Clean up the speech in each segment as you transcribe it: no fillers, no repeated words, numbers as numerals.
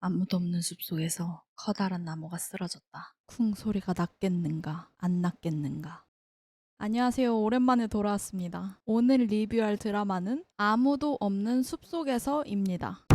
아무도 없는 숲속에서 커다란 나무가 쓰러졌다. 쿵 소리가 났겠는가 안 났겠는가. 안녕하세요. 오랜만에 돌아왔습니다. 오늘 리뷰할 드라마는 아무도 없는 숲속에서입니다.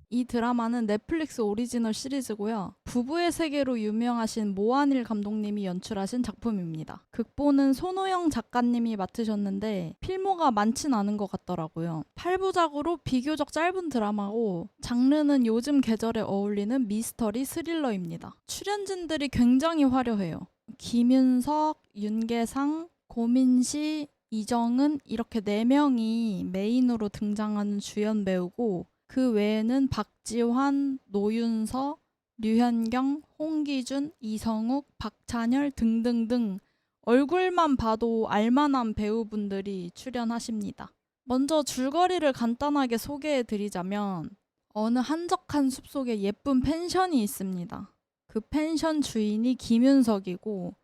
이 드라마는 넷플릭스 오리지널 시리즈고요. 부부의 세계로 유명하신 모한일 감독님이 연출하신 작품입니다. 극본은 손호영 작가님이 맡으셨는데 필모가 많진 않은 것 같더라고요. 8부작으로 비교적 짧은 드라마고 장르는 요즘 계절에 어울리는 미스터리 스릴러입니다. 출연진들이 굉장히 화려해요. 김윤석, 윤계상, 고민시, 이정은 이렇게 4명이 메인으로 등장하는 주연 배우고 그 외에는 박지환, 노윤서, 류현경, 홍기준, 이성욱, 박찬열 등등등 얼굴만 봐도 알만한 배우분들이 출연하십니다. 먼저 줄거리를 간단하게 소개해 드리자면 어느 한적한 숲속에 예쁜 펜션이 있습니다. 그 펜션 주인이 김윤석이고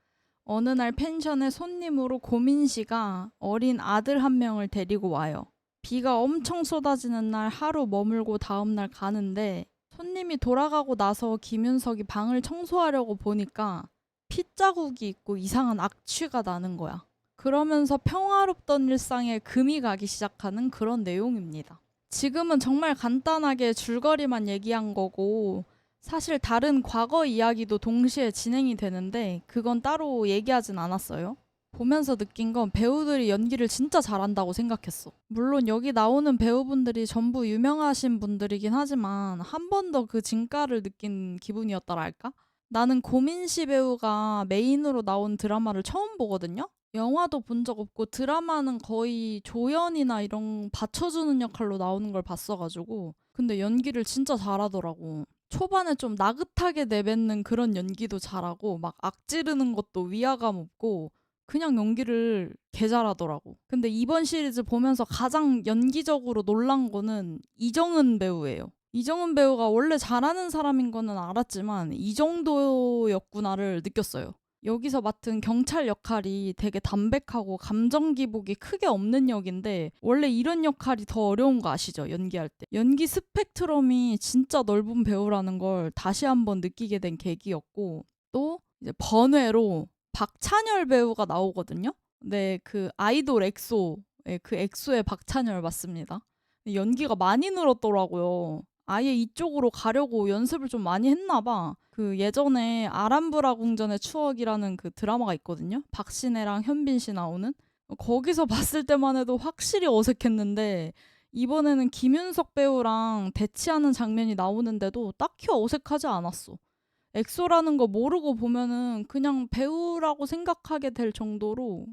어느 날 펜션에 손님으로 고민 씨가 어린 아들 한 명을 데리고 와요. 비가 엄청 쏟아지는 날 하루 머물고 다음날 가는데 손님이 돌아가고 나서 김윤석이 방을 청소하려고 보니까 핏자국이 있고 이상한 악취가 나는 거야. 그러면서 평화롭던 일상에 금이 가기 시작하는 그런 내용입니다. 지금은 정말 간단하게 줄거리만 얘기한 거고 사실 다른 과거 이야기도 동시에 진행이 되는데 그건 따로 얘기하진 않았어요. 보면서 느낀 건 배우들이 연기를 진짜 잘한다고 생각했어. 물론 여기 나오는 배우분들이 전부 유명하신 분들이긴 하지만 한 번 더 그 진가를 느낀 기분이었더랄까? 나는 고민시 배우가 메인으로 나온 드라마를 처음 보거든요? 영화도 본 적 없고 드라마는 거의 조연이나 이런 받쳐주는 역할로 나오는 걸 봤어가지고 근데 연기를 진짜 잘하더라고. 초반에 좀 나긋하게 내뱉는 그런 연기도 잘하고 막 악지르는 것도 위화감 없고 그냥 연기를 개 잘하더라고. 근데 이번 시리즈 보면서 가장 연기적으로 놀란 거는 이정은 배우예요. 이정은 배우가 원래 잘하는 사람인 거는 알았지만 이 정도였구나를 느꼈어요. 여기서 맡은 경찰 역할이 되게 담백하고 감정 기복이 크게 없는 역인데 원래 이런 역할이 더 어려운 거 아시죠? 연기할 때. 연기 스펙트럼이 진짜 넓은 배우라는 걸 다시 한번 느끼게 된 계기였고 또 이제 번외로 박찬열 배우가 나오거든요. 네, 그 아이돌 엑소의 그 엑소의 박찬열 맞습니다. 연기가 많이 늘었더라고요. 아예 이쪽으로 가려고 연습을 좀 많이 했나 봐. 그 예전에 아람브라 궁전의 추억이라는 그 드라마가 있거든요. 박신혜랑 현빈 씨 나오는. 거기서 봤을 때만 해도 확실히 어색했는데 이번에는 김윤석 배우랑 대치하는 장면이 나오는데도 딱히 어색하지 않았어. 엑소라는 거 모르고 보면은 그냥 배우라고 생각하게 될 정도로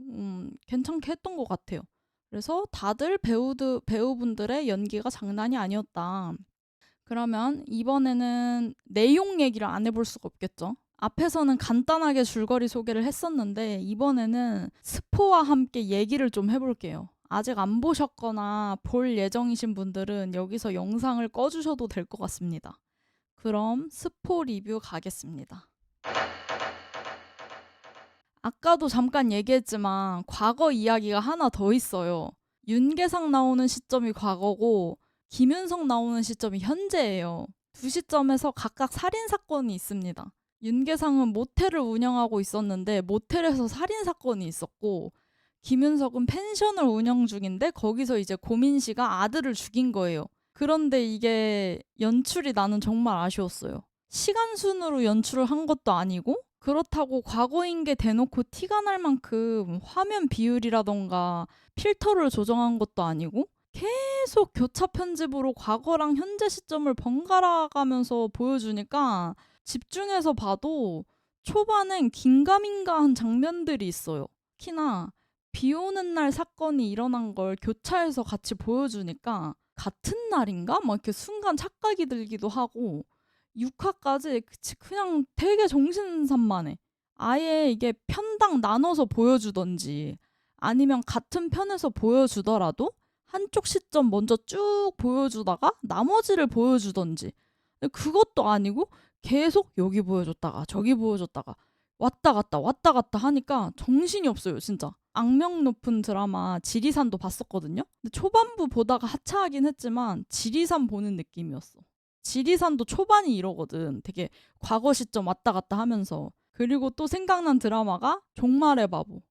괜찮게 했던 것 같아요. 그래서 다들 배우분들의 연기가 장난이 아니었다. 그러면 이번에는 내용 얘기를 안 해볼 수가 없겠죠. 앞에서는 간단하게 줄거리 소개를 했었는데 이번에는 스포와 함께 얘기를 좀 해볼게요. 아직 안 보셨거나 볼 예정이신 분들은 여기서 영상을 꺼주셔도 될 것 같습니다. 그럼 스포 리뷰 가겠습니다. 아까도 잠깐 얘기했지만 과거 이야기가 하나 더 있어요. 윤계상 나오는 시점이 과거고 김윤석 나오는 시점이 현재예요. 두 시점에서 각각 살인 사건이 있습니다. 윤계상은 모텔을 운영하고 있었는데 모텔에서 살인 사건이 있었고 김윤석은 펜션을 운영 중인데 거기서 이제 고민 씨가 아들을 죽인 거예요. 그런데 이게 연출이 나는 정말 아쉬웠어요. 시간 순으로 연출을 한 것도 아니고 그렇다고 과거인 게 대놓고 티가 날 만큼 화면 비율이라던가 필터를 조정한 것도 아니고 계속 교차 편집으로 과거랑 현재 시점을 번갈아 가면서 보여주니까 집중해서 봐도 초반엔 긴가민가한 장면들이 있어요. 특히나 비 오는 날 사건이 일어난 걸 교차해서 같이 보여주니까 같은 날인가? 막 이렇게 순간 착각이 들기도 하고 6화까지 그냥 되게 정신산만해. 아예 이게 편당 나눠서 보여주던지 아니면 같은 편에서 보여주더라도 한쪽 시점 먼저 쭉 보여주다가 나머지를 보여주던지 근데 그것도 아니고 계속 여기 보여줬다가 저기 보여줬다가 왔다 갔다 하니까 정신이 없어요 진짜. 악명 높은 드라마 지리산도 봤었거든요. 근데 초반부 보다가 하차하긴 했지만 지리산 보는 느낌이었어. 지리산도 초반이 이러거든. 되게 과거 시점 왔다 갔다 하면서. 그리고 또 생각난 드라마가 종말의 바보.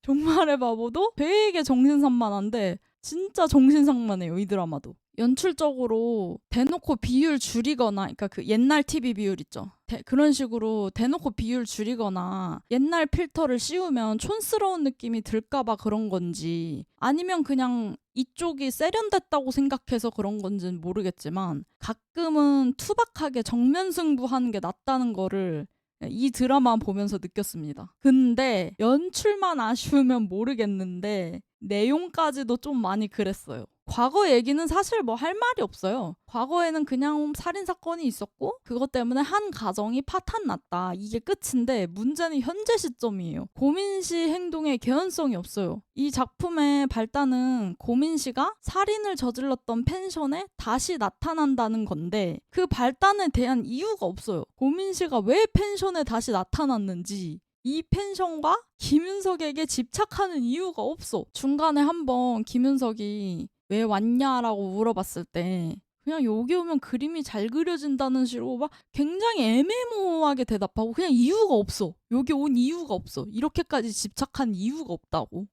종말의 바보도 되게 정신산만한데 진짜 정신산만해요, 이 드라마도. 연출적으로 대놓고 비율 줄이거나, 그러니까 그 옛날 TV 비율 있죠. 그런 식으로 대놓고 비율 줄이거나 옛날 필터를 씌우면 촌스러운 느낌이 들까봐 그런 건지, 아니면 그냥 이쪽이 세련됐다고 생각해서 그런 건지는 모르겠지만 가끔은 투박하게 정면 승부하는 게 낫다는 거를 이 드라마 보면서 느꼈습니다. 근데 연출만 아쉬우면 모르겠는데 내용까지도 좀 많이 그랬어요. 과거 얘기는 사실 뭐 할 말이 없어요. 과거에는 그냥 살인사건이 있었고 그것 때문에 한 가정이 파탄났다. 이게 끝인데 문제는 현재 시점이에요. 고민 씨 행동에 개연성이 없어요. 이 작품의 발단은 고민 씨가 살인을 저질렀던 펜션에 다시 나타난다는 건데 그 발단에 대한 이유가 없어요. 고민 씨가 왜 펜션에 다시 나타났는지, 이 펜션과 김윤석에게 집착하는 이유가 없어. 중간에 한번 김윤석이 왜 왔냐라고 물어봤을 때 그냥 여기 오면 그림이 잘 그려진다는 식으로 막 굉장히 애매모호하게 대답하고, 그냥 이유가 없어. 여기 온 이유가 없어. 이렇게까지 집착한 이유가 없다고.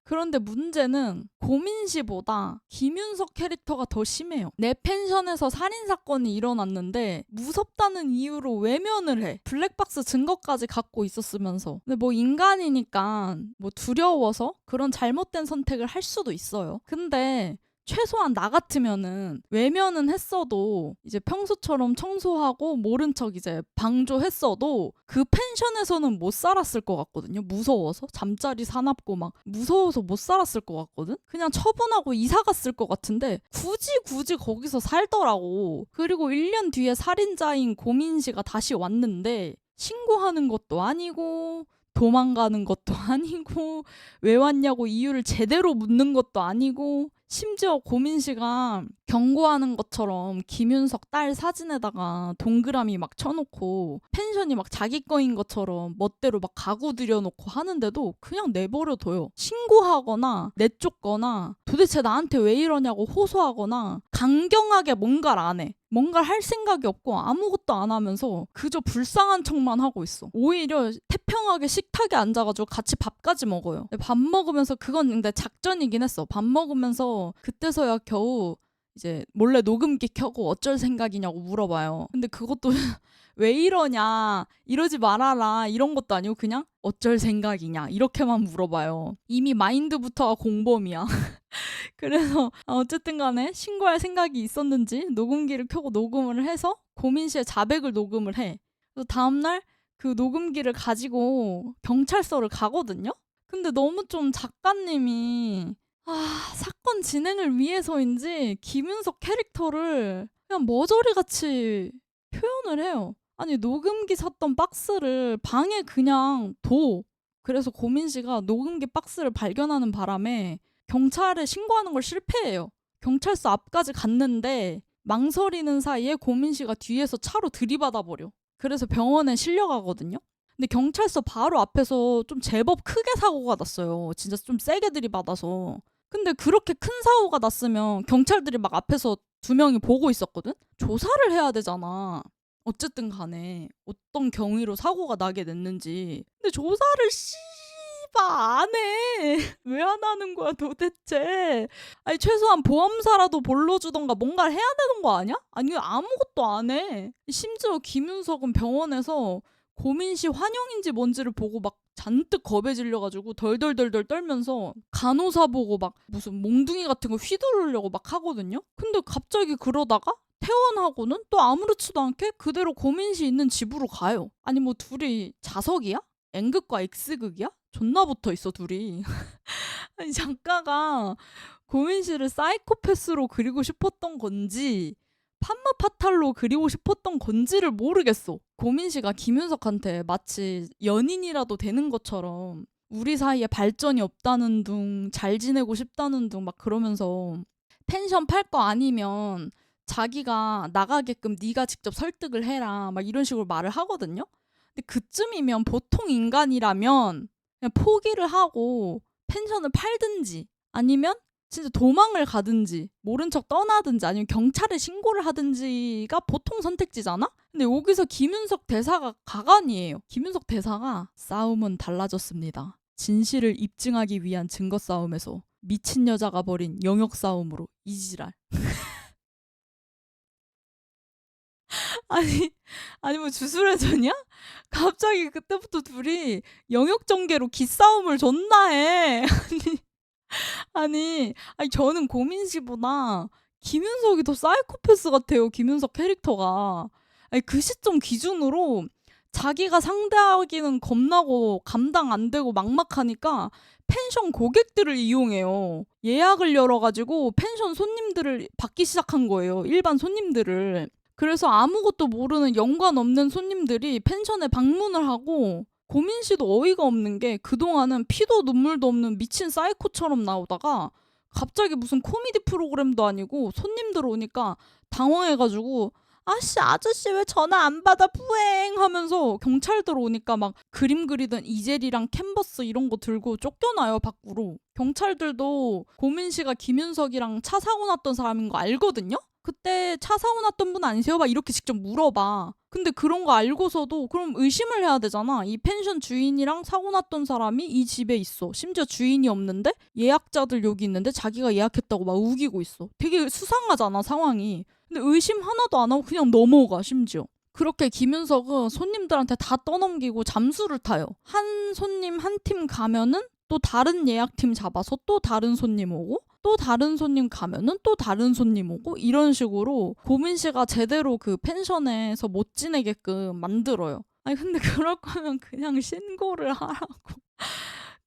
그런데 문제는 고민 씨보다 김윤석 캐릭터가 더 심해요. 내 펜션에서 살인사건이 일어났는데 무섭다는 이유로 외면을 해. 블랙박스 증거까지 갖고 있었으면서. 근데 뭐 인간이니까 뭐 두려워서 그런 잘못된 선택을 할 수도 있어요. 근데 최소한 나 같으면은 외면은 했어도 이제 평소처럼 청소하고 모른 척 이제 방조했어도 그 펜션에서는 못 살았을 것 같거든요. 무서워서. 잠자리 사납고 막 무서워서 못 살았을 것 같거든. 그냥 처분하고 이사 갔을 것 같은데 굳이 거기서 살더라고. 그리고 1년 뒤에 살인자인 고민 씨가 다시 왔는데 신고하는 것도 아니고 도망가는 것도 아니고 왜 왔냐고 이유를 제대로 묻는 것도 아니고, 심지어 고민 씨가 경고하는 것처럼 김윤석 딸 사진에다가 동그라미 막 쳐놓고 펜션이 막 자기 거인 것처럼 멋대로 막 가구 들여놓고 하는데도 그냥 내버려둬요. 신고하거나 내쫓거나 도대체 나한테 왜 이러냐고 호소하거나 강경하게 뭔가를 안 해. 뭔가를 할 생각이 없고 아무것도 안 하면서 그저 불쌍한 척만 하고 있어. 오히려 태평하게 식탁에 앉아가지고 같이 밥까지 먹어요. 밥 먹으면서, 그건 근데 작전이긴 했어. 밥 먹으면서 그때서야 겨우 이제 몰래 녹음기 켜고 어쩔 생각이냐고 물어봐요. 근데 그것도 왜 이러냐, 이러지 말아라 이런 것도 아니고 그냥 어쩔 생각이냐 이렇게만 물어봐요. 이미 마인드부터가 공범이야. 그래서 어쨌든 간에 신고할 생각이 있었는지 녹음기를 켜고 녹음을 해서 고민 씨의 자백을 녹음을 해. 그래서 다음날 그 녹음기를 가지고 경찰서를 가거든요. 근데 너무 좀 작가님이 사건 진행을 위해서인지 김윤석 캐릭터를 그냥 머저리 같이 표현을 해요. 아니, 녹음기 샀던 박스를 방에 그냥 둬. 그래서 고민 씨가 녹음기 박스를 발견하는 바람에 경찰에 신고하는 걸 실패해요. 경찰서 앞까지 갔는데 망설이는 사이에 고민 씨가 뒤에서 차로 들이받아 버려. 그래서 병원에 실려가거든요. 근데 경찰서 바로 앞에서 좀 제법 크게 사고가 났어요. 진짜 좀 세게 들이받아서. 근데 그렇게 큰 사고가 났으면 경찰들이 막 앞에서 2명이 보고 있었거든? 조사를 해야 되잖아. 어쨌든 간에 어떤 경위로 사고가 나게 됐는지. 근데 조사를 안 해. 왜 안 하는 거야 도대체. 아니, 최소한 보험사라도 불러주던가 뭔가를 해야 되는 거 아니야? 아니, 아무것도 안 해. 심지어 김윤석은 병원에서 고민 씨 환영인지 뭔지를 보고 막 잔뜩 겁에 질려가지고 덜덜덜덜 떨면서 간호사 보고 막 무슨 몽둥이 같은 거 휘두르려고 막 하거든요. 근데 갑자기 그러다가 퇴원하고는 또 아무렇지도 않게 그대로 고민 씨 있는 집으로 가요. 아니, 뭐 둘이 자석이야? N극과 X극이야? 존나 붙어 있어 둘이. 아니, 작가가 고민 씨를 사이코패스로 그리고 싶었던 건지 판마파탈로 그리고 싶었던 건지를 모르겠어. 고민 씨가 김윤석한테 마치 연인이라도 되는 것처럼 우리 사이에 발전이 없다는 둥, 잘 지내고 싶다는 둥 막 그러면서 펜션 팔 거 아니면 자기가 나가게끔 네가 직접 설득을 해라 막 이런 식으로 말을 하거든요. 근데 그쯤이면 보통 인간이라면 그냥 포기를 하고 펜션을 팔든지 아니면 진짜 도망을 가든지 모른 척 떠나든지 아니면 경찰에 신고를 하든지가 보통 선택지잖아? 근데 여기서 김윤석 대사가 가관이에요. 김윤석 대사가 싸움은 달라졌습니다. 진실을 입증하기 위한 증거 싸움에서 미친 여자가 벌인 영역 싸움으로 이지랄. 아니, 아니 뭐 주술회전이야? 갑자기 그때부터 둘이 영역 전개로 기싸움을 존나 해. 아니 저는 고민 씨보다 김윤석이 더 사이코패스 같아요. 김윤석 캐릭터가. 아니 그 시점 기준으로 자기가 상대하기는 겁나고 감당 안 되고 막막하니까 펜션 고객들을 이용해요. 예약을 열어가지고 펜션 손님들을 받기 시작한 거예요. 일반 손님들을. 그래서 아무것도 모르는 연관 없는 손님들이 펜션에 방문을 하고 고민 씨도 어이가 없는 게 그동안은 피도 눈물도 없는 미친 사이코처럼 나오다가 갑자기 무슨 코미디 프로그램도 아니고 손님들 오니까 당황해가지고 아저씨 왜 전화 안 받아 뿌앵 하면서 경찰들 오니까 막 그림 그리던 이젤이랑 캔버스 이런 거 들고 쫓겨나요 밖으로. 경찰들도 고민 씨가 김윤석이랑 차 사고 났던 사람인 거 알거든요. 그때 차 사고 났던 분 아니세요? 막 이렇게 직접 물어봐. 근데 그런 거 알고서도 그럼 의심을 해야 되잖아. 이 펜션 주인이랑 사고 났던 사람이 이 집에 있어. 심지어 주인이 없는데 예약자들 여기 있는데 자기가 예약했다고 막 우기고 있어. 되게 수상하잖아, 상황이. 근데 의심 하나도 안 하고 그냥 넘어가, 심지어. 그렇게 김윤석은 손님들한테 다 떠넘기고 잠수를 타요. 한 손님 한 팀 가면은 또 다른 예약팀 잡아서 또 다른 손님 오고 또 다른 손님 가면은 또 다른 손님 오고 이런 식으로 고민 씨가 제대로 그 펜션에서 못 지내게끔 만들어요. 아니 근데 그럴 거면 그냥 신고를 하라고.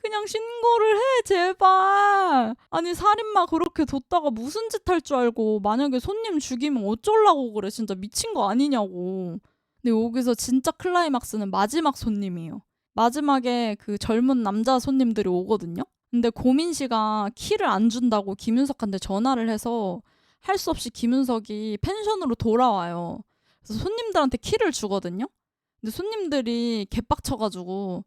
그냥 신고를 해 제발. 아니 살인마 그렇게 뒀다가 무슨 짓 할 줄 알고 만약에 손님 죽이면 어쩌려고 그래. 진짜 미친 거 아니냐고. 근데 여기서 진짜 클라이막스는 마지막 손님이에요. 마지막에 그 젊은 남자 손님들이 오거든요. 근데 고민 씨가 키를 안 준다고 김윤석한테 전화를 해서 할 수 없이 김윤석이 펜션으로 돌아와요. 그래서 손님들한테 키를 주거든요. 근데 손님들이 개빡쳐가지고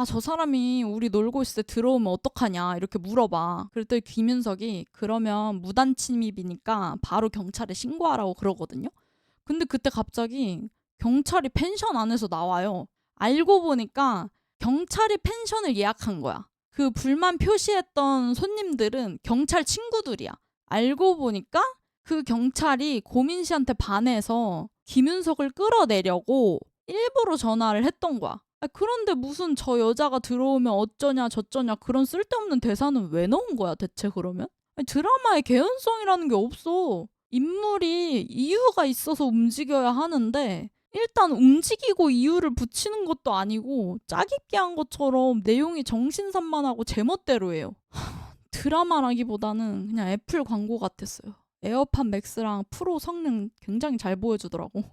저 사람이 우리 놀고 있을 때 들어오면 어떡하냐 이렇게 물어봐. 그랬더니 김윤석이 그러면 무단 침입이니까 바로 경찰에 신고하라고 그러거든요. 근데 그때 갑자기 경찰이 펜션 안에서 나와요. 알고 보니까 경찰이 펜션을 예약한 거야. 그 불만 표시했던 손님들은 경찰 친구들이야. 알고 보니까 그 경찰이 고민 씨한테 반해서 김윤석을 끌어내려고 일부러 전화를 했던 거야. 그런데 무슨 저 여자가 들어오면 어쩌냐 저쩌냐 그런 쓸데없는 대사는 왜 넣은 거야 대체 그러면? 드라마에 개연성이라는 게 없어. 인물이 이유가 있어서 움직여야 하는데 일단 움직이고 이유를 붙이는 것도 아니고 짜깁기 한 것처럼 내용이 정신산만하고 제멋대로예요. 드라마라기보다는 그냥 애플 광고 같았어요. 에어팟 맥스랑 프로 성능 굉장히 잘 보여주더라고.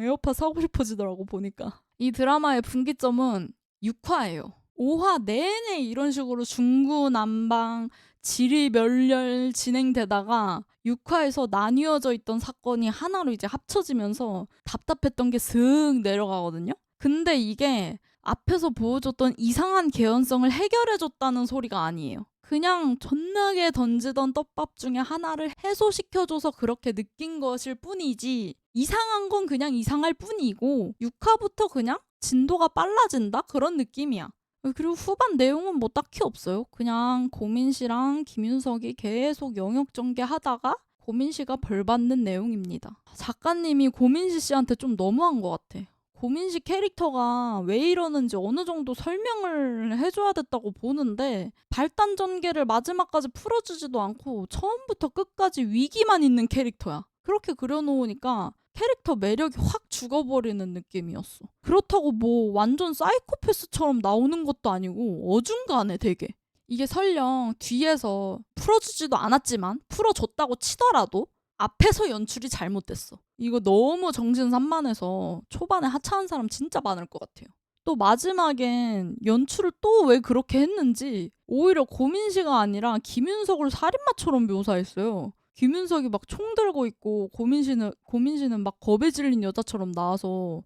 에어팟 사고 싶어지더라고 보니까. 이 드라마의 분기점은 6화예요. 5화 내내 이런 식으로 중구난방 지리멸렬 진행되다가 6화에서 나뉘어져 있던 사건이 하나로 이제 합쳐지면서 답답했던 게 슥 내려가거든요. 근데 이게 앞에서 보여줬던 이상한 개연성을 해결해줬다는 소리가 아니에요. 그냥 존나게 던지던 떡밥 중에 하나를 해소시켜줘서 그렇게 느낀 것일 뿐이지 이상한 건 그냥 이상할 뿐이고 6화부터 그냥 진도가 빨라진다? 그런 느낌이야. 그리고 후반 내용은 뭐 딱히 없어요. 그냥 고민 씨랑 김윤석이 계속 영역 전개하다가 고민 씨가 벌 받는 내용입니다. 작가님이 고민 씨한테 좀 너무한 것 같아. 고민 씨 캐릭터가 왜 이러는지 어느 정도 설명을 해줘야 됐다고 보는데 발단 전개를 마지막까지 풀어주지도 않고 처음부터 끝까지 위기만 있는 캐릭터야. 그렇게 그려놓으니까 캐릭터 매력이 확 죽어버리는 느낌이었어. 그렇다고 뭐 완전 사이코패스처럼 나오는 것도 아니고 어중간해 되게. 이게 설령 뒤에서 풀어주지도 않았지만 풀어줬다고 치더라도 앞에서 연출이 잘못됐어. 이거 너무 정신산만해서 초반에 하차한 사람 진짜 많을 것 같아요. 또 마지막엔 연출을 또 왜 그렇게 했는지 오히려 고민 씨가 아니라 김윤석을 살인마처럼 묘사했어요. 김윤석이 막 총 들고 있고 고민 씨는 막 겁에 질린 여자처럼 나와서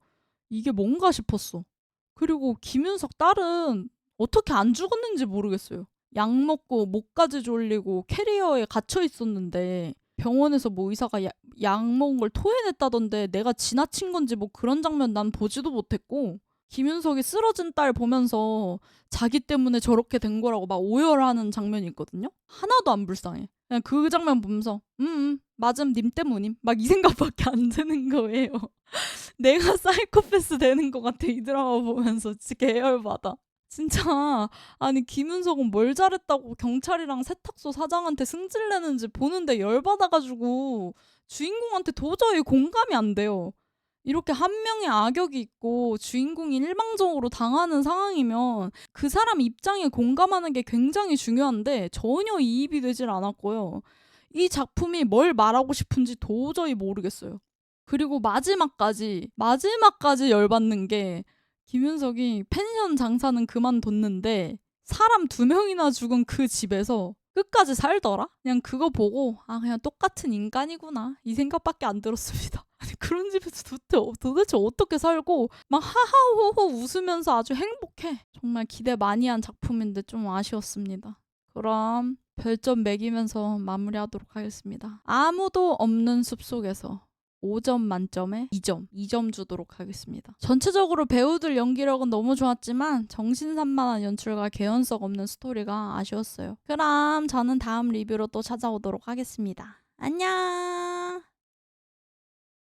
이게 뭔가 싶었어. 그리고 김윤석 딸은 어떻게 안 죽었는지 모르겠어요. 약 먹고 목까지 졸리고 캐리어에 갇혀 있었는데 병원에서 뭐 의사가 약 먹은 걸 토해냈다던데 내가 지나친 건지 뭐 그런 장면 난 보지도 못했고 김윤석이 쓰러진 딸 보면서 자기 때문에 저렇게 된 거라고 막 오열하는 장면이 있거든요. 하나도 안 불쌍해. 그냥 그 장면 보면서 맞음 님 때문임 막 이 생각밖에 안 드는 거예요. 내가 사이코패스 되는 것 같아 이 드라마 보면서. 진짜 계열받아. 진짜 아니 김윤석은 뭘 잘했다고 경찰이랑 세탁소 사장한테 승질내는지 보는데 열받아가지고 주인공한테 도저히 공감이 안 돼요. 이렇게 한 명의 악역이 있고 주인공이 일방적으로 당하는 상황이면 그 사람 입장에 공감하는 게 굉장히 중요한데 전혀 이입이 되질 않았고요. 이 작품이 뭘 말하고 싶은지 도저히 모르겠어요. 그리고 마지막까지 열받는 게 김윤석이 펜션 장사는 그만뒀는데 사람 2명이나 죽은 그 집에서 끝까지 살더라? 그냥 그거 보고 그냥 똑같은 인간이구나 이 생각밖에 안 들었습니다. 아니 그런 집에서 도대체 어떻게 살고 막 하하호호 웃으면서 아주 행복해. 정말 기대 많이 한 작품인데 좀 아쉬웠습니다. 그럼 별점 매기면서 마무리하도록 하겠습니다. 아무도 없는 숲속에서 5점 만점에 2점 주도록 하겠습니다. 전체적으로 배우들 연기력은 너무 좋았지만 정신산만한 연출과 개연성 없는 스토리가 아쉬웠어요. 그럼 저는 다음 리뷰로 또 찾아오도록 하겠습니다. 안녕.